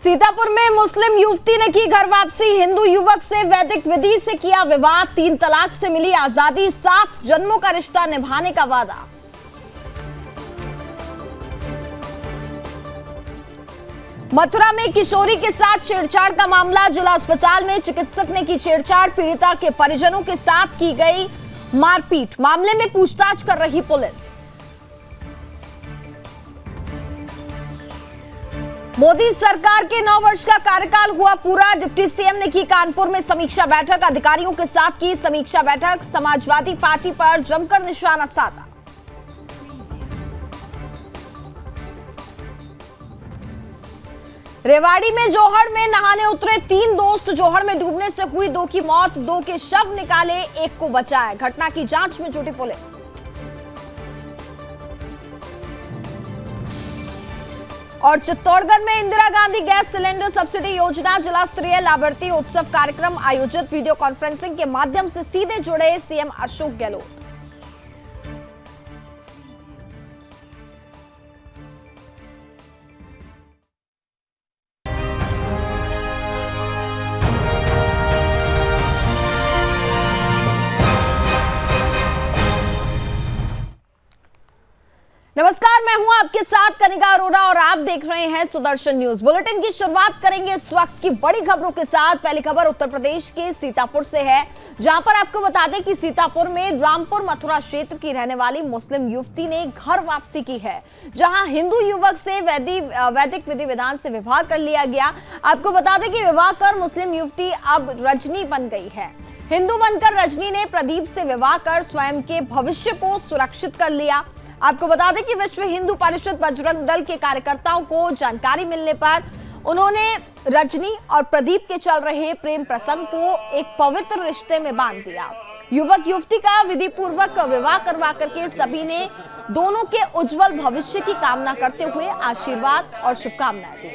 सीतापुर में मुस्लिम युवती ने की घर वापसी। हिंदू युवक से वैदिक विधि से किया विवाह। 3 तलाक से मिली आजादी। 7 जन्मों का रिश्ता निभाने का वादा। मथुरा में किशोरी के साथ छेड़छाड़ का मामला। जिला अस्पताल में चिकित्सक ने की छेड़छाड़। पीड़िता के परिजनों के साथ की गई मारपीट। मामले में पूछताछ कर रही पुलिस। मोदी सरकार के 9 वर्ष का कार्यकाल हुआ पूरा। डिप्टी सीएम ने की कानपुर में समीक्षा बैठक। अधिकारियों के साथ की समीक्षा बैठक। समाजवादी पार्टी पर जमकर निशाना साधा। रेवाड़ी में जोहड़ में नहाने उतरे 3 दोस्त। जोहड़ में डूबने से हुई 2 की मौत। 2 के शव निकाले, 1 को बचाया। घटना की जांच में जुटी पुलिस। और चित्तौड़गढ़ में Indira Gandhi gas cylinder subsidy योजना जिला स्तरीय लाभार्थी उत्सव कार्यक्रम आयोजित। वीडियो कॉन्फ्रेंसिंग के माध्यम से सीधे जुड़े सीएम अशोक गहलोत। नमस्कार, मैं हूं आपके साथ कनिका अरोड़ा और आप देख रहे हैं सुदर्शन न्यूज। बुलेटिन की शुरुआत करेंगे इस वक्त की बड़ी खबरों के साथ। पहली खबर उत्तर प्रदेश के सीतापुर से है, जहां पर आपको बता दें कि सीतापुर में रामपुर मथुरा क्षेत्र की रहने वाली मुस्लिम युवती ने घर वापसी की है, जहां हिंदू युवक से वैदिक विधि विधान से विवाह कर लिया गया। आपको बता दें कि विवाह कर मुस्लिम युवती अब रजनी बन गई है। हिंदू बनकर रजनी ने प्रदीप से विवाह कर स्वयं के भविष्य को सुरक्षित कर लिया। आपको बता दें कि विश्व हिंदू परिषद बजरंग दल के कार्यकर्ताओं को जानकारी मिलने पर उन्होंने रजनी और प्रदीप के चल रहे प्रेम प्रसंग को एक पवित्र रिश्ते में बांध दिया। युवक युवती का विधि पूर्वक विवाह करवा करके सभी ने दोनों के उज्जवल भविष्य की कामना करते हुए आशीर्वाद और शुभकामनाएं दी।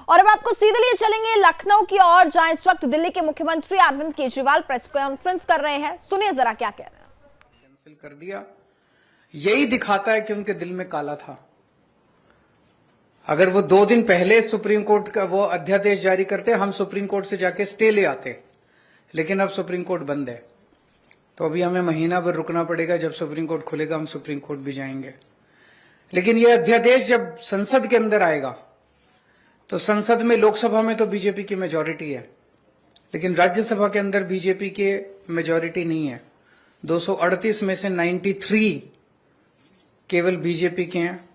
और अब आपको सीधे लिए चलेंगे लखनऊ की ओर, जहां इस वक्त दिल्ली के मुख्यमंत्री अरविंद केजरीवाल प्रेस कॉन्फ्रेंस कर रहे हैं। सुनिए जरा क्या कह रहे हैं। कैंसिल कर दिया, यही दिखाता है कि उनके दिल में काला था। अगर वो 2 दिन पहले सुप्रीम कोर्ट का वो अध्यादेश जारी करते, हम सुप्रीम कोर्ट से जाके स्टे ले आते, लेकिन अब सुप्रीम कोर्ट बंद है, तो अभी हमें महीना भर रुकना पड़ेगा। जब सुप्रीम कोर्ट खुलेगा हम सुप्रीम कोर्ट भी जाएंगे। लेकिन ये अध्यादेश जब संसद के अंदर आएगा, तो संसद में, लोकसभा में तो बीजेपी की मेजॉरिटी है, लेकिन राज्यसभा के अंदर बीजेपी के मेजॉरिटी नहीं है। 238 में से 93 केवल बीजेपी के हैं।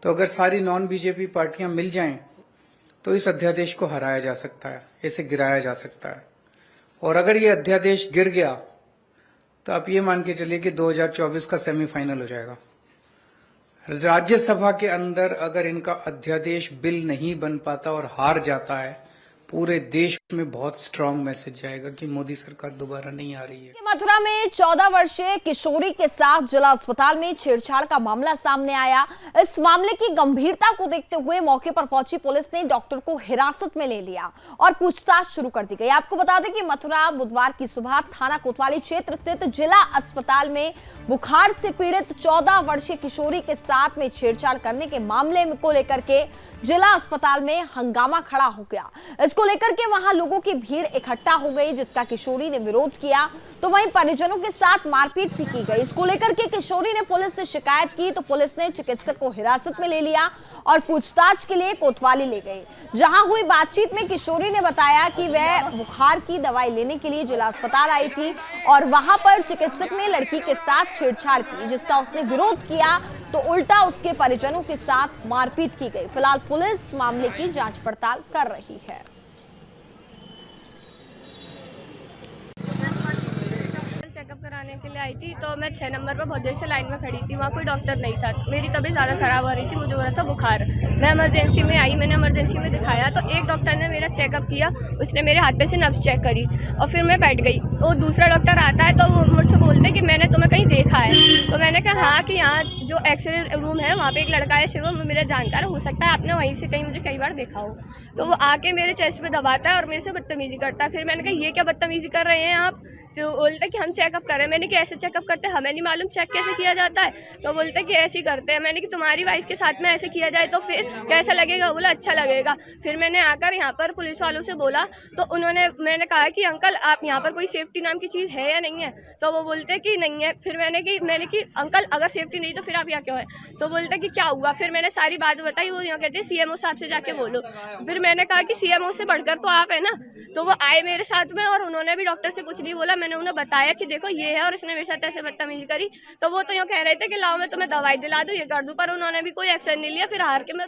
तो अगर सारी नॉन बीजेपी पार्टियां मिल जाएं, तो इस अध्यादेश को हराया जा सकता है, इसे गिराया जा सकता है। और अगर ये अध्यादेश गिर गया, तो आप ये मान के चलिए कि 2024 का सेमीफाइनल हो जाएगा। राज्यसभा के अंदर अगर इनका अध्यादेश बिल नहीं बन पाता और हार जाता है, पूरे देश में बहुत स्ट्रांग मैसेज जाएगा कि मोदी सरकार दोबारा नहीं आ रही है। मथुरा में 14 वर्षीय किशोरी के साथ जिला अस्पताल में छेड़छाड़ का मामला सामने आया। इस मामले की गंभीरता को देखते हुए मौके पर पहुंची पुलिस ने डॉक्टर को हिरासत में ले लिया और पूछताछ शुरू कर दी गई। आपको बता दें कि मथुरा बुधवार की सुबह थाना कोतवाली क्षेत्र स्थित जिला अस्पताल में बुखार से पीड़ित 14 वर्षीय किशोरी के साथ में छेड़छाड़ करने के मामले को लेकर के जिला अस्पताल में हंगामा खड़ा हो गया। इसको लेकर के वहां लोगों की भीड़ इकट्ठा हो गई, जिसका किशोरी ने विरोध किया, तो वहीं परिजनों के साथ मारपीट भी की गई। इसको लेकर के किशोरी ने पुलिस से शिकायत की, तो पुलिस ने चिकित्सक को हिरासत में ले लिया और पूछताछ के लिए कोतवाली ले गई। जहां हुई बातचीत में किशोरी ने बताया कि वह बुखार की दवाई लेने के लिए जिला अस्पताल आई थी और वहां पर चिकित्सक ने लड़की के साथ छेड़छाड़ की, जिसका उसने विरोध किया, तो उल्टा उसके परिजनों के साथ मारपीट की गई। फिलहाल पुलिस मामले की जांच पड़ताल कर रही है। चेकअप कराने के लिए आई थी, तो मैं 6 नंबर पर बहुत देर से लाइन में खड़ी थी। वहाँ कोई डॉक्टर नहीं था। मेरी तबीयत ज़्यादा ख़राब हो रही थी, मुझे हो रहा था बुखार। मैं इमरजेंसी में आई, मैंने इमरजेंसी में दिखाया, तो एक डॉक्टर ने मेरा चेकअप किया, उसने मेरे हाथ पे से नब्ज चेक करी और फिर मैं बैठ गई। तो दूसरा डॉक्टर आता है, तो वो मुझसे बोलते कि मैंने तुम्हें कहीं देखा है। तो मैंने कहा हाँ, कि यहाँ जो एक्सरे रूम है वहाँ पे एक लड़का है शिवम, मेरा जानकार, हो सकता है आपने वहीं से कहीं मुझे कई बार देखा हो। तो वो आके मेरे चेस्ट पे दबाता है और मेरे से बदतमीजी करता है। फिर मैंने कहा ये क्या बदतमीजी कर रहे हैं आप, तो बोलते कि हम चेकअप कर रहे हैं। मैंने कि ऐसे चेकअप करते हैं, हमें नहीं मालूम चेक कैसे किया जाता है। तो बोलते कि ऐसे ही करते हैं। मैंने कि तुम्हारी वाइफ के साथ में ऐसे किया जाए तो फिर कैसा लगेगा? बोला अच्छा लगेगा। फिर मैंने आकर यहाँ पर पुलिस वालों से बोला तो मैंने कहा कि अंकल आप यहाँ पर कोई सेफ्टी नाम की चीज़ है या नहीं है? तो वो बोलते कि नहीं है। फिर मैंने कि अंकल अगर सेफ्टी नहीं तो फिर आप यहाँ क्यों है? तो बोलते कि क्या हुआ? फिर मैंने सारी बात बताई। वो यहाँ कहते सीएमओ साहब से जाके बोलो। फिर मैंने कहा कि सीएमओ से बढ़कर तो आप है ना। तो वो आए मेरे साथ में और उन्होंने भी डॉक्टर से कुछ नहीं बोला। मैंने उन्हें बताया कि देखो ये है और इसने मेरे साथ ऐसे बदतमीजी करी। तो वो तो यूँ कह रहे थे कि लाओ मैं तुम्हें दवाई दिला दूँ, ये कर दूँ, पर उन्होंने भी कोई एक्शन नहीं लिया। फिर हार के मैं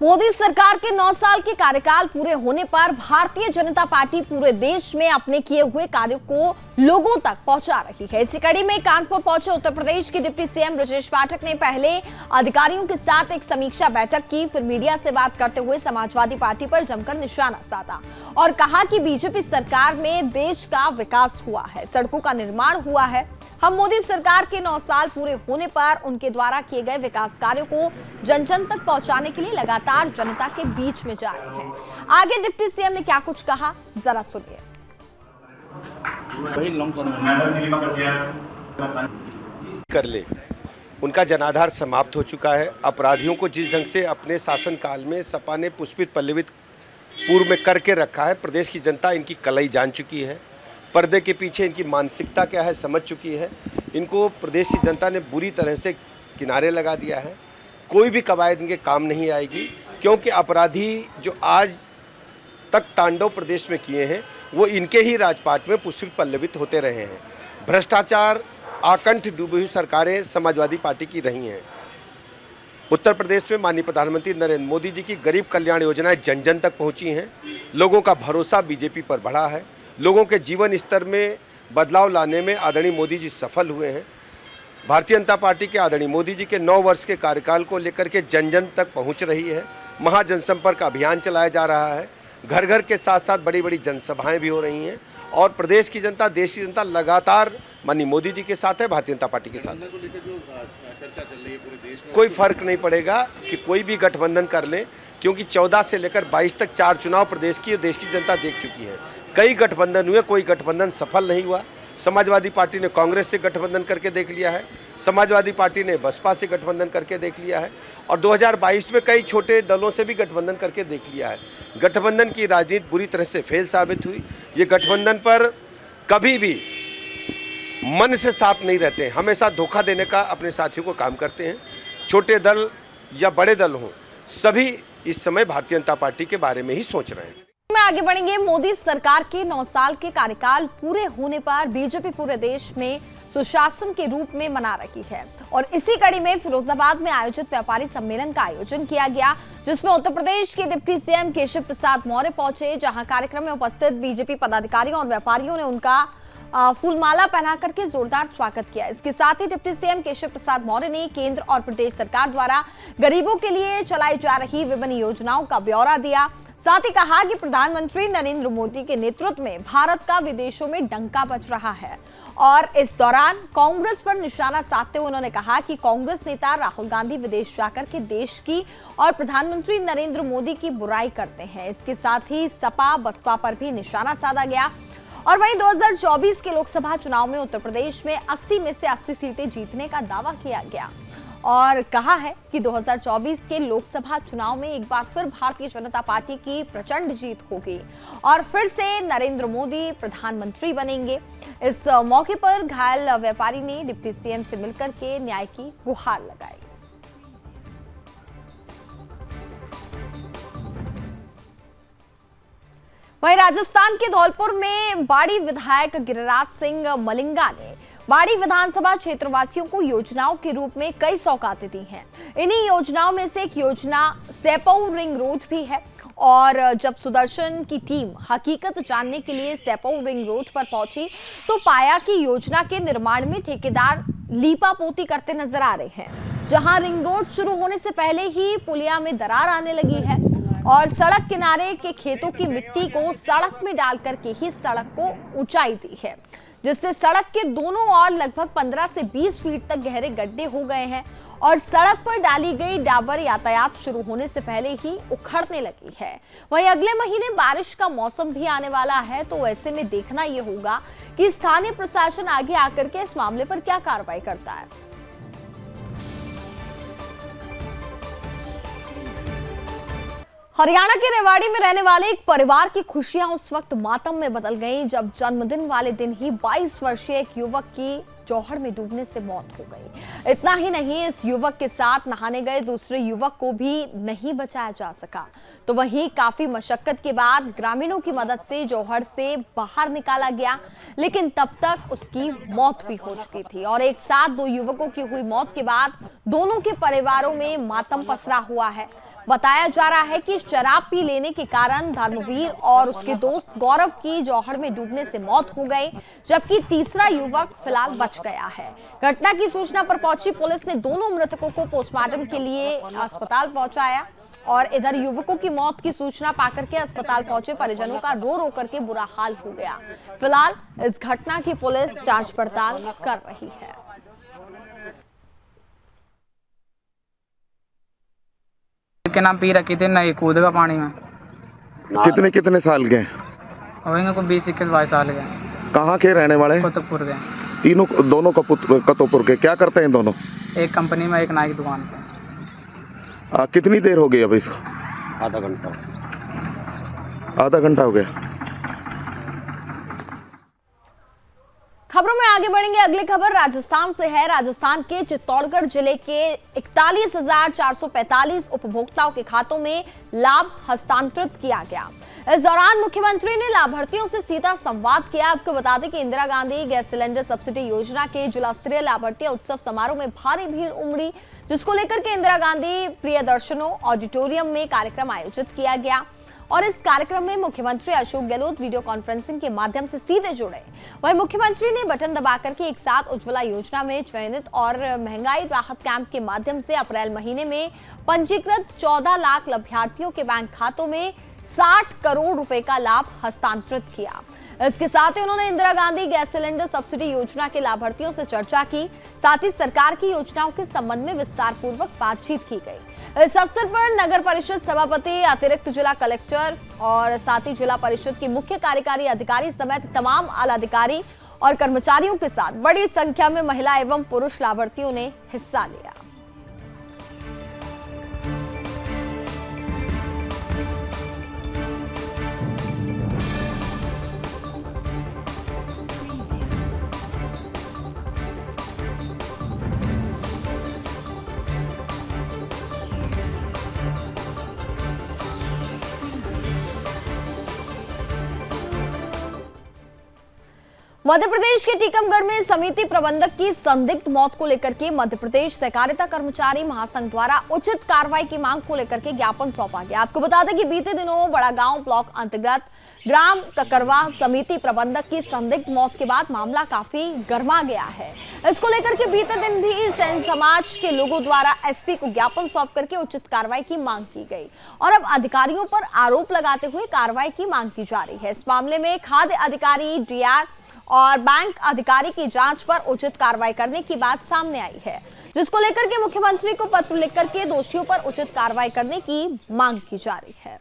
मोदी सरकार के 9 साल के कार्यकाल पूरे होने पर भारतीय जनता पार्टी पूरे देश में अपने किए हुए कार्यों को लोगों तक पहुंचा रही है। इसी कड़ी में कानपुर पहुंचे उत्तर प्रदेश के डिप्टी सीएम ब्रजेश पाठक ने पहले अधिकारियों के साथ एक समीक्षा बैठक की, फिर मीडिया से बात करते हुए समाजवादी पार्टी पर जमकर निशाना साधा और कहा कि बीजेपी सरकार में देश का विकास हुआ है, सड़कों का निर्माण हुआ है। हम मोदी सरकार के 9 साल पूरे होने पर उनके द्वारा किए गए विकास कार्यों को जन जन तक पहुंचाने के लिए लगातार जनता के बीच में जा रहे हैं। आगे डिप्टी सीएम ने क्या कुछ कहा, जरा सुनिए। कर ले, उनका जनाधार समाप्त हो चुका है। अपराधियों को जिस ढंग से अपने शासनकाल में सपा ने पुष्पित पल्लवित पूर्व में करके रखा है, प्रदेश की जनता इनकी कलई जान चुकी है। पर्दे के पीछे इनकी मानसिकता क्या है समझ चुकी है। इनको प्रदेश की जनता ने बुरी तरह से किनारे लगा दिया है। कोई भी कवायद इनके काम नहीं आएगी, क्योंकि अपराधी जो आज तक तांडव प्रदेश में किए हैं वो इनके ही राजपाट में पुष्पित पल्लवित होते रहे हैं। भ्रष्टाचार आकंठ डूबी हुई सरकारें समाजवादी पार्टी की रही हैं। उत्तर प्रदेश में माननीय प्रधानमंत्री नरेंद्र मोदी जी की गरीब कल्याण योजनाएं जन जन तक पहुंची हैं। लोगों का भरोसा बीजेपी पर बढ़ा है। लोगों के जीवन स्तर में बदलाव लाने में आदरणीय मोदी जी सफल हुए हैं। भारतीय जनता पार्टी के आदरणीय मोदी जी के 9 वर्ष के कार्यकाल को लेकर के जन जन तक पहुंच रही है। महाजनसंपर्क अभियान चलाया जा रहा है। घर घर के साथ साथ बड़ी बड़ी जनसभाएं भी हो रही हैं और प्रदेश की जनता, देश की जनता लगातार माननीय मोदी जी के साथ है, भारतीय जनता पार्टी के साथ है। कोई फर्क नहीं पड़ेगा कि कोई भी गठबंधन कर ले, क्योंकि 14 से लेकर 22 तक 4 चुनाव प्रदेश की और देश की जनता देख चुकी है। कई गठबंधन हुए, कोई गठबंधन सफल नहीं हुआ। समाजवादी पार्टी ने कांग्रेस से गठबंधन करके देख लिया है, समाजवादी पार्टी ने बसपा से गठबंधन करके देख लिया है और 2022 में कई छोटे दलों से भी गठबंधन करके देख लिया है। गठबंधन की राजनीति बुरी तरह से फेल साबित हुई। ये गठबंधन पर कभी भी मन से साफ नहीं रहते हैं, हमेशा धोखा देने का अपने साथियों को काम करते हैं। छोटे दल या बड़े दल हों, सभी इस समय भारतीय जनता पार्टी के बारे में ही सोच रहे हैं। में आगे बढ़ेंगे। मोदी सरकार के 9 साल के कार्यकाल पूरे होने पर बीजेपी पूरे देश में सुशासन के रूप में मना रही है और इसी कड़ी में फिरोजाबाद में आयोजित व्यापारी सम्मेलन का आयोजन किया गया, जिसमें उत्तर प्रदेश के डिप्टी सीएम केशव प्रसाद मौर्य पहुंचे, जहां कार्यक्रम में उपस्थित बीजेपी पदाधिकारियों और व्यापारियों ने उनका फूलमाला पहना करके जोरदार स्वागत किया। इसके साथ ही डिप्टी सीएम केशव प्रसाद मौर्य ने केंद्र और प्रदेश सरकार द्वारा गरीबों के लिए चलाई जा रही विभिन्न योजनाओं का ब्यौरा दिया। साथ ही कहा कि प्रधानमंत्री नरेंद्र मोदी के नेतृत्व में भारत का विदेशों में डंका बज रहा है और इस दौरान कांग्रेस पर निशाना साधते हुए उन्होंने कहा कि कांग्रेस नेता राहुल गांधी विदेश जाकर के देश की और प्रधानमंत्री नरेंद्र मोदी की बुराई करते हैं। इसके साथ ही सपा बसपा पर भी निशाना साधा गया और वहीं 2024 के लोकसभा चुनाव में उत्तर प्रदेश में 80 में से 80 सीटें जीतने का दावा किया गया और कहा है कि 2024 के लोकसभा चुनाव में एक बार फिर भारतीय जनता पार्टी की प्रचंड जीत होगी और फिर से नरेंद्र मोदी प्रधानमंत्री बनेंगे। इस मौके पर घायल व्यापारी ने डिप्टी सीएम से मिलकर के न्याय की गुहार लगाई। वहीं राजस्थान के धौलपुर में बाड़ी विधायक गिरिराज सिंह मलिंगा ने बाड़ी विधानसभा क्षेत्रवासियों को योजनाओं के रूप में कई सौगातें दी हैं। इन्हीं योजनाओं में से एक योजना सेपऊ रिंग रोड भी है और जब सुदर्शन की टीम हकीकत जानने के लिए सेपऊ रिंग रोड पर पहुंची तो पाया कि योजना के निर्माण में ठेकेदार लीपापोती करते नजर आ रहे हैं। जहां रिंग रोड शुरू होने से पहले ही पुलिया में दरार आने लगी है और सड़क किनारे के खेतों की मिट्टी को सड़क में डाल करके ही सड़क को ऊंचाई दी है, जिससे सड़क के दोनों ओर लगभग 15 से 20 फीट तक गहरे गड्ढे हो गए हैं और सड़क पर डाली गई डाबर यातायात शुरू होने से पहले ही उखड़ने लगी है। वहीं अगले महीने बारिश का मौसम भी आने वाला है, तो ऐसे में देखना यह होगा कि स्थानीय प्रशासन आगे आकर के इस मामले पर क्या कार्रवाई करता है। हरियाणा के रेवाड़ी में रहने वाले एक परिवार की खुशियां उस वक्त मातम में बदल गईं जब जन्मदिन वाले दिन ही 22 वर्षीय एक युवक की जौहर में डूबने से मौत हो गई। इतना ही नहीं, इस युवक के साथ नहाने गए दूसरे युवक को भी नहीं बचाया जा सका। तो वहीं काफी मशक्कत के बाद ग्रामीणों की मदद से जौहर से बाहर निकाला गया, लेकिन तब तक उसकी मौत भी हो चुकी थी। और एक साथ दो युवकों की हुई मौत के बाद दोनों के परिवारों में मातम पसरा हुआ है। बताया जा रहा है कि शराब पी लेने के कारण धर्मवीर और उसके दोस्त गौरव की जौहर में डूबने से मौत हो गई, जबकि तीसरा युवक फिलहाल बच गया है। घटना की सूचना पर पहुंची पुलिस ने दोनों मृतकों को पोस्टमार्टम के लिए अस्पताल पहुंचाया और इधर युवकों की मौत की सूचना पाकर के अस्पताल पहुंचे परिजनों का रो रो करके बुरा हाल हो गया। फिलहाल इस घटना की पुलिस जांच पड़ताल कर रही है। के नाम पी रखी थी, नहीं कूद का पानी में। कितने कितने साल के? होंगे को 20-21 साल के। कहाँ के रहने वाले? कुतुबपुर के। तीनों दोनों कतुपुर के। क्या करते हैं दोनों? एक कंपनी में, एक नाई की दुकान पे। कितनी देर हो गई अब इसको? आधा घंटा। आधा घंटा हो गया। खबरों में आगे बढ़ेंगे। अगली खबर राजस्थान से है। राजस्थान के चित्तौड़गढ़ जिले के 41,445 उपभोक्ताओं के खातों में लाभ हस्तांतरित किया गया। इस दौरान मुख्यमंत्री ने लाभार्थियों से सीधा संवाद किया। आपको बता दें कि Indira Gandhi gas cylinder subsidy योजना के जिला स्तरीय लाभार्थी उत्सव समारोह में भारी भीड़ उमड़ी, जिसको लेकर के इंदिरा गांधी प्रियदर्शनों ऑडिटोरियम में कार्यक्रम आयोजित किया गया और इस कार्यक्रम में मुख्यमंत्री अशोक गहलोत वीडियो कॉन्फ्रेंसिंग के माध्यम से सीधे जुड़े। वहीं मुख्यमंत्री ने बटन दबाकर के एक साथ उज्ज्वला योजना में चयनित और महंगाई राहत कैंप के माध्यम से अप्रैल महीने में पंजीकृत 14 लाख लाभार्थियों के बैंक खातों में 60 करोड़ रुपए का लाभ हस्तांतरित किया। इसके साथ ही उन्होंने Indira Gandhi gas cylinder subsidy योजना के लाभार्थियों से चर्चा की। साथ ही सरकार की योजनाओं के संबंध में विस्तार पूर्वक बातचीत की गई। इस अवसर पर नगर परिषद सभापति, अतिरिक्त जिला कलेक्टर और साथ ही जिला परिषद के मुख्य कार्यकारी अधिकारी समेत तमाम आला अधिकारी और कर्मचारियों के साथ बड़ी संख्या में महिला एवं पुरुष लाभार्थियों ने हिस्सा लिया। मध्य प्रदेश के टीकमगढ़ में समिति प्रबंधक की संदिग्ध मौत को लेकर के मध्य प्रदेश सहकारिता कर्मचारी महासंघ द्वारा उचित कार्रवाई की मांग को लेकर के ज्ञापन सौंपा गया। आपको बता दें कि बीते दिनों बड़ा गांव ब्लॉक अंतर्गत ग्राम ककरवा समिति प्रबंधक की संदिग्ध मौत के बाद मामला काफी गर्मा गया है। इसको लेकर के बीते दिन भी सैन समाज के लोगों द्वारा एसपी को ज्ञापन सौंप करके उचित कार्रवाई की मांग की गई और अब अधिकारियों पर आरोप लगाते हुए कार्रवाई की मांग की जा रही है। इस मामले में खाद्य अधिकारी, डीआर और बैंक अधिकारी की जांच पर उचित कार्रवाई करने की बात सामने आई है, जिसको लेकर के मुख्यमंत्री को पत्र लिखकर के दोषियों पर उचित कार्रवाई करने की मांग की जा रही है।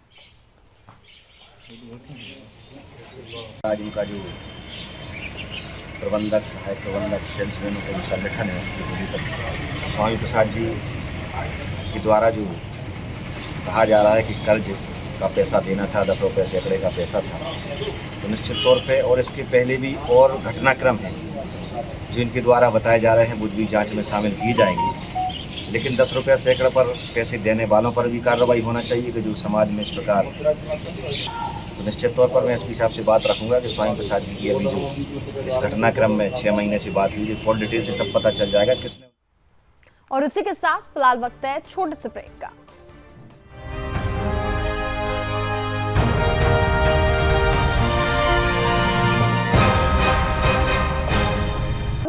आज उनका जो प्रबंधक, सहायक प्रबंधक, सेल्समैन का जो संगठन है, स्वामी प्रसाद जी के द्वारा जो कहा जा रहा है कि कर्ज का पैसा देना था, 10 रुपये सैकड़े का पैसा था, तो निश्चित तौर पे और इसके पहले भी और घटनाक्रम हैं जो इनके द्वारा बताए जा रहे हैं, वो भी जांच में शामिल की जाएंगी। लेकिन 10 रुपये सैकड़े पर पैसे देने वालों पर भी कार्रवाई होना चाहिए कि जो समाज में इस प्रकार, तो निश्चित तौर पर मैं एसपी साहब से बात रखूंगा कि स्वामी प्रसाद जी की अभी जो इस घटनाक्रम में 6 महीने से बात हुई, फुल डिटेल से सब पता चल जाएगा किसने। और इसी के साथ फिलहाल वक्त है छोटे से ब्रेक का।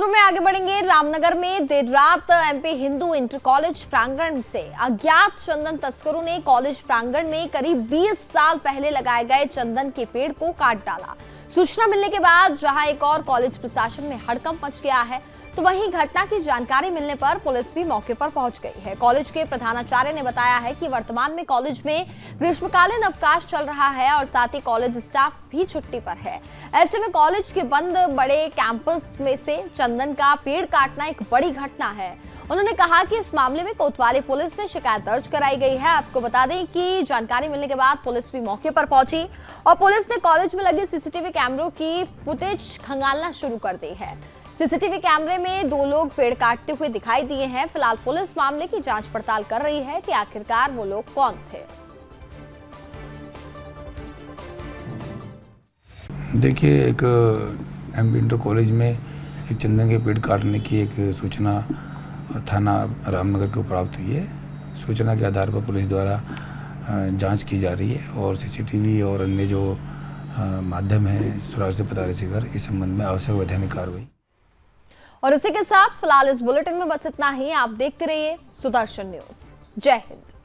में आगे बढ़ेंगे। रामनगर में देर रात एमपी हिंदू इंटर कॉलेज प्रांगण से अज्ञात चंदन तस्करों ने कॉलेज प्रांगण में करीब 20 साल पहले लगाए गए चंदन के पेड़ को काट डाला। सूचना मिलने के बाद जहां एक और कॉलेज प्रशासन में हड़कंप मच गया है, तो वहीं घटना की जानकारी मिलने पर पुलिस भी मौके पर पहुंच गई है। कॉलेज के प्रधानाचार्य ने बताया है कि वर्तमान में कॉलेज में ग्रीष्मकालीन अवकाश चल रहा है और साथ ही कॉलेज स्टाफ भी छुट्टी पर है। ऐसे में कॉलेज के बंद बड़े कैंपस में से चंदन का पेड़ काटना एक बड़ी घटना है। उन्होंने कहा कि इस मामले में कोतवाली पुलिस में शिकायत दर्ज कराई गई है। आपको बता दें कि जानकारी मिलने के बाद पुलिस भी मौके पर पहुंची और पुलिस ने कॉलेज में लगे सीसीटीवी कैमरों की फुटेज खंगालना शुरू कर दी है। सीसीटीवी कैमरे में 2 लोग पेड़ काटते हुए दिखाई दिए हैं। फिलहाल पुलिस मामले की जांच पड़ताल कर रही है कि आखिरकार वो लोग कौन थे। देखिए, एक एमपी इंटर कॉलेज में एक चंदन के पेड़ काटने की एक सूचना थाना रामनगर को प्राप्त हुई है। सूचना के आधार पर पुलिस द्वारा जांच की जा रही है और सीसीटीवी और अन्य जो माध्यम है सुराग से पता कर इस संबंध में आवश्यक वैधानिक कार्रवाई। और इसी के साथ फिलहाल इस बुलेटिन में बस इतना ही। आप देखते रहिए सुदर्शन न्यूज। जय हिंद।